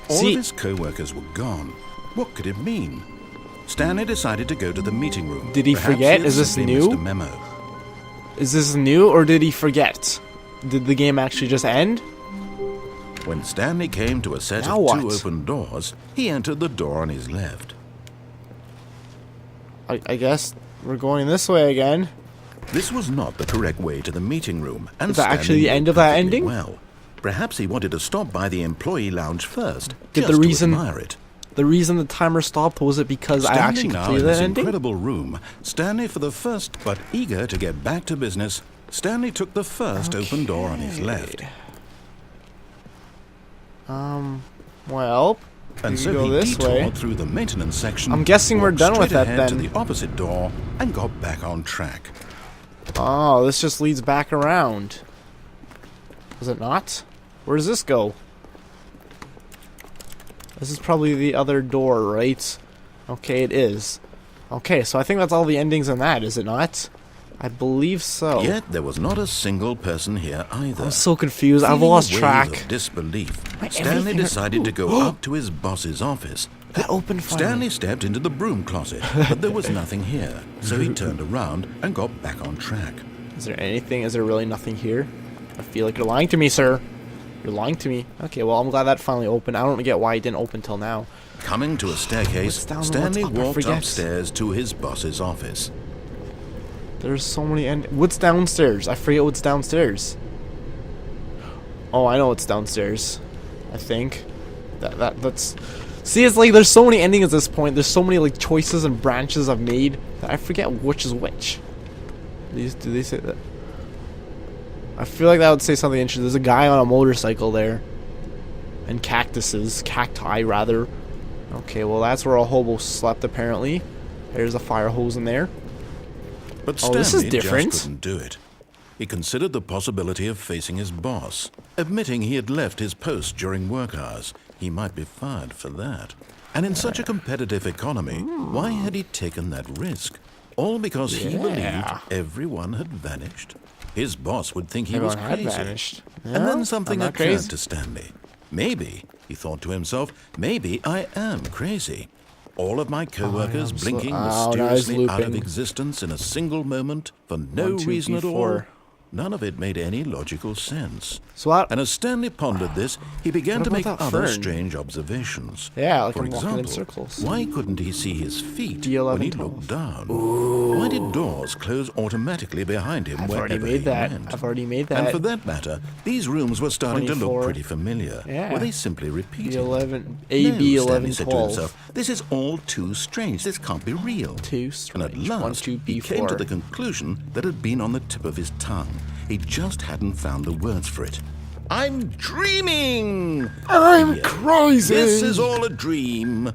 All of his co-workers were gone. What could it mean? Stanley decided to go to the meeting room. Did he forget? Is this new? A memo. Is this new, or did he forget? Did the game actually just end? When Stanley came to a set of 2 open doors, he entered the door on his left. I guess we're going this way again. This was not the correct way to the meeting room, and is that actually the end of that ending? Well, perhaps he wanted to stop by the employee lounge first. Did just the reason to admire it. The reason the timer stopped, was it because I actually completed that ending? Incredible room, Stanley for the first, but eager to get back to business, Stanley took the first open door on his left. Well, and so go he this way through the maintenance section. I'm guessing we're done with that then. To the opposite door and got back on track. Oh, this just leads back around. Does it not? Where does this go? This is probably the other door, right? Okay, it is. Okay, so I think that's all the endings in that, is it not? I believe so. Yet there was not a single person here either. I'm so confused. I've lost track. Of disbelief. Stanley decided to go up to his boss's office. That opened finally. Stanley stepped into the broom closet, but there was nothing here. So he turned around and got back on track. Is there anything? Is there really nothing here? I feel like you're lying to me, sir. You're lying to me. Okay, well, I'm glad that finally opened. I don't get why it didn't open till now. Coming to a staircase, Stanley walked upstairs to his boss's office. There's so many what's downstairs? I forget what's downstairs. Oh, I know what's downstairs. I think. That's... See, it's like there's so many endings at this point. There's so many like choices and branches I've made that I forget which is which. Do they say that? I feel like that would say something interesting. There's a guy on a motorcycle there. And cactuses. Cacti, rather. Okay, well that's where a hobo slept, apparently. There's a fire hose in there. But Stanley just couldn't do it. He considered the possibility of facing his boss. Admitting he had left his post during work hours, he might be fired for that. And in such a competitive economy, why had he taken that risk? All because he believed everyone had vanished. His boss would think he was crazy. And then something occurred to Stanley. Maybe, he thought to himself, maybe I am crazy. All of my co-workers blinking mysteriously out of existence in a single moment for no reason at all. None of it made any logical sense. And as Stanley pondered this, he began to make other strange observations. Yeah, like for I'm example, walking in circles. Why couldn't he see his feet when he looked down? Why did doors close automatically behind him wherever he went? I've already made that. And for that matter, these rooms were starting to look pretty familiar. Were they simply repeated? AB11, Stanley said to himself, this is all too strange. This can't be real. Too strange. And at last, he came to the conclusion that had been on the tip of his tongue. He just hadn't found the words for it. I'm dreaming! I'm crazy! This is all a dream.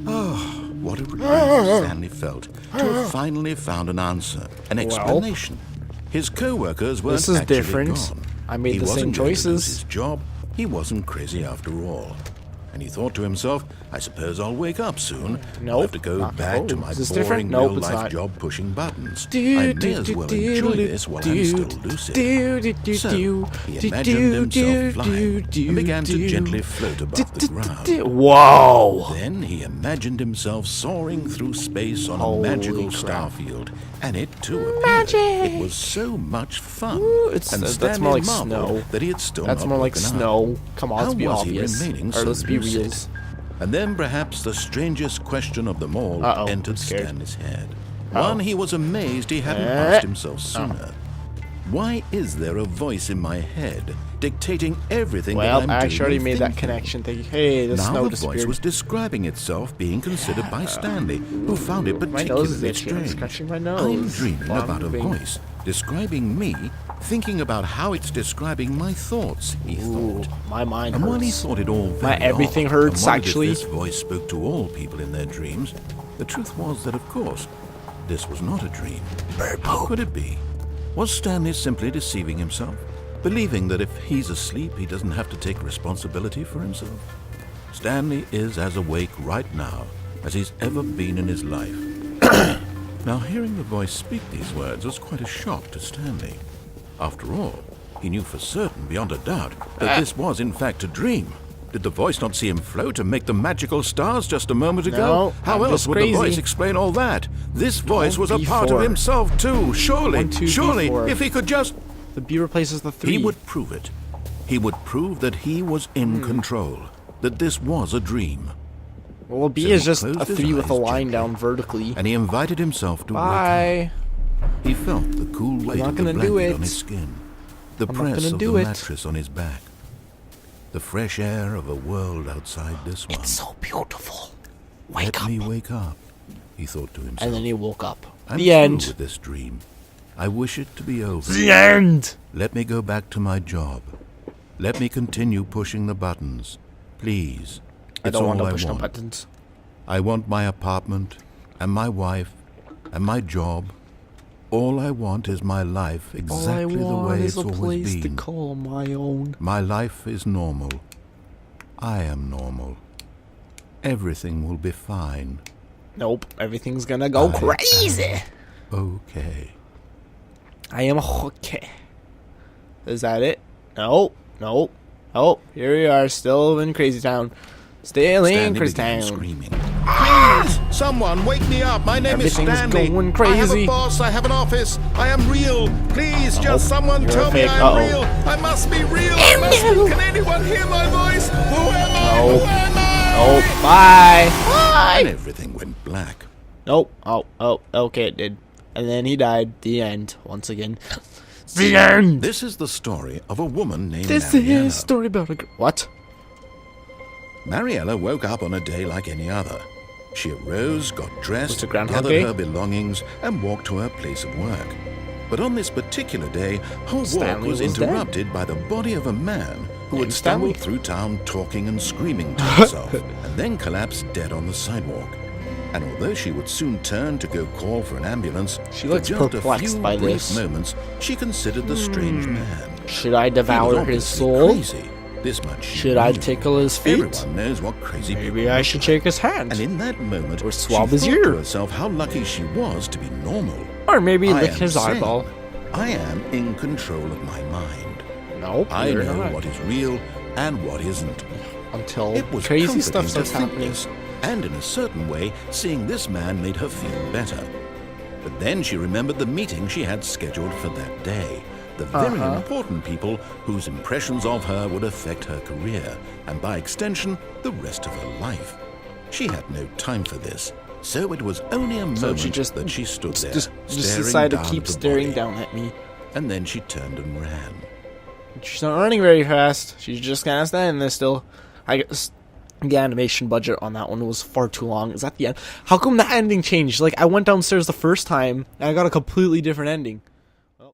Oh, what a relief Stanley felt to have finally found an answer, an explanation. His co-workers weren't actually gone. I made the same choices. He wasn't going to lose his job. He wasn't crazy after all. And he thought to himself, I suppose I'll wake up soon. I'll have to go back to my boring real-life job pushing buttons. I may as well enjoy this while I'm still lucid. So, he imagined himself flying and began to gently float above the ground. Whoa! Then he imagined himself soaring through space on a magical starfield. And it too appeared. It was so much fun. That's more like snow. That he had still That's more like snow. Come on, let's be obvious. Or let's be real. And then perhaps the strangest question of them all entered Stanley's head. One he was amazed he hadn't asked himself sooner. Why is there a voice in my head dictating everything that I'm doing? Well, I actually already made that connection. Hey, the snow disappeared. Now the voice was describing itself being considered by Stanley, who found it particularly strange. I'm dreaming about a voice describing me, thinking about how it's describing my thoughts, he thought. My mind hurts. And when he thought it all very everything hurts, actually. If this voice spoke to all people in their dreams, the truth was that, of course, this was not a dream. How could it be? Was Stanley simply deceiving himself, believing that if he's asleep, he doesn't have to take responsibility for himself? Stanley is as awake right now as he's ever been in his life. Now, hearing the voice speak these words was quite a shock to Stanley. After all, he knew for certain, beyond a doubt, that this was in fact a dream. Did the voice not see him float and make the magical stars just a moment ago? No, How I'm else just would crazy. the voice explain all that? This voice was a part 1v4. of himself too. Surely, 1, 2, surely, V4. if he could just... The B replaces the 3. He would prove it. He would prove that he was in control, that this was a dream. Well, B So is he just closed a his 3 with a eyes line gently, down vertically. And he invited himself to wake Bye. up. He felt the cool weight not of the gonna do blanket it. on his skin, the I'm not press gonna of do the it. mattress on his back, the fresh air of a world outside this one. It's so beautiful. Let me wake up, he thought to himself. And then he woke up. I'm The through end. with this dream. I wish it to be over. The end. Let me go back to my job. Let me continue pushing the buttons. Please. I It's don't want all to I push no want. buttons. I want my apartment, and my wife, and my job. All I want is my life exactly the way it's always place to been. call my own. My life is normal. I am normal. Everything will be fine. Nope, everything's gonna go crazy. Okay. I am okay. Is that it? No, no. Oh, here we are, still in Crazy Town. Still in Stanley Crazy began Town. screaming. Please, someone wake me up. My name is Everything's Stanley. going I have crazy. a boss. I have an office. I am real. Please, just someone you're tell a me fake. I am real. I must be real. I must be. Can anyone hear my voice? Who am I? No. Who am I? Oh, bye. And everything went black. Nope. Oh, okay, it did. And then he died. The end. Once again. The end. This is the story of a woman named This Mariella. is a story about a what? Mariella woke up on a day like any other. She arose, got dressed, Was it Groundhog gathered Day? her belongings, and walked to her place of work. But on this particular day, her walk Stanley was was dead. interrupted by the body of a man who had Named stumbled Stanley? through town talking and screaming to himself, and then collapsed dead on the sidewalk. And although she would soon turn to go call for an ambulance, She for looks just perplexed a few by brief this. moments, she considered the strange man. Should I He was devour his obviously soul? Crazy. This much she Should I knew. tickle his feet? Everyone knows what crazy Maybe people I look should like. shake his hand. And in that moment, Or swab she his thought ear. to herself how lucky she was to be normal. Or maybe I lick am his sane. eyeball. I am in control of my mind. Nope, I you're know not. what is real and what isn't. Until It was crazy comforting stuff to starts think happening. this, and in a certain way, seeing this man made her feel better. But then she remembered the meeting she had scheduled for that day. The very important people whose impressions of her would affect her career, and by extension, the rest of her life. She had no time for this, so it was only a moment she just that she stood there, Just staring decided down to keep at the staring body. down at me. And then she turned and ran. She's not running very fast. She's just kind of standing there still. I guess the animation budget on that one was far too long. Is that the end? How come the ending changed? Like, I went downstairs the first time, and I got a completely different ending.